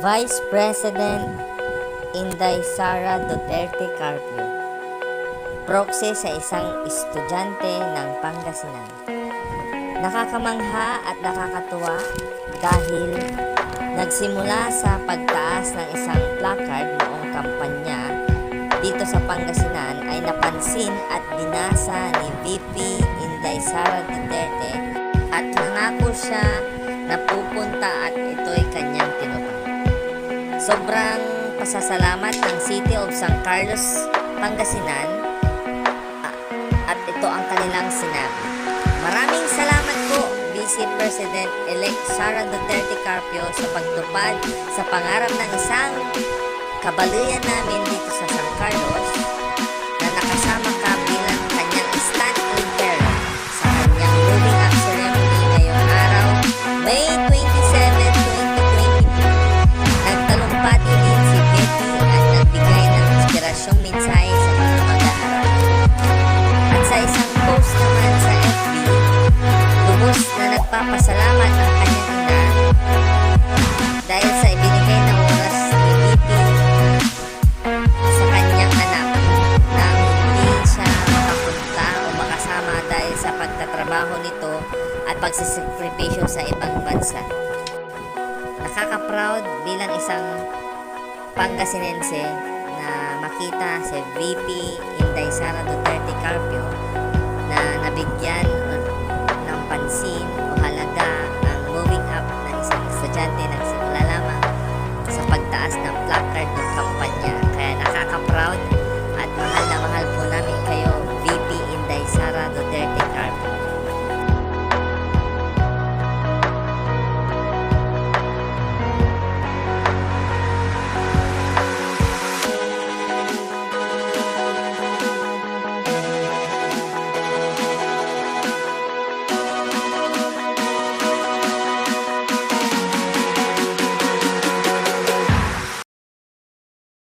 Vice President Inday Sara Duterte Carpio, proxy sa isang estudyante ng Pangasinan. Nakakamangha at nakakatuwa dahil nagsimula sa pagtaas ng isang placard noong kampanya dito sa Pangasinan ay napansin at binasa ni VP Inday Sara Duterte at nangako siya na pupunta at ito'y kanyang tinupad. Sobrang pasasalamat ng City of San Carlos, Pangasinan at ito ang kanilang sinabi. Maraming salamat po, Vice President-elect Sara Duterte Carpio sa pagtupad sa pangarap ng isang kabaluyan namin dito sa San Carlos na nakasama ka bilang kanyang stand-in bearer sa kanyang moving up ceremony ngayong araw, May 27, 2022. Nagtalumpati din si Betty at nagbigay ng inspirasyong mensahe sa mga mag-aaral. At sa isang post naman sa FB, lubos na nagpapasalamat ang kanyang ina dahil sa ibinigay na oras ni VP sa kanyang anak nang hindi siya makapunta o makasama dahil sa pagtatrabaho nito at pagsisakripisyo sa ibang bansa. Nakaka-proud bilang isang Pangasinense na makita si VP Inday Sara Duterte Carpio na nabigyan ng pansin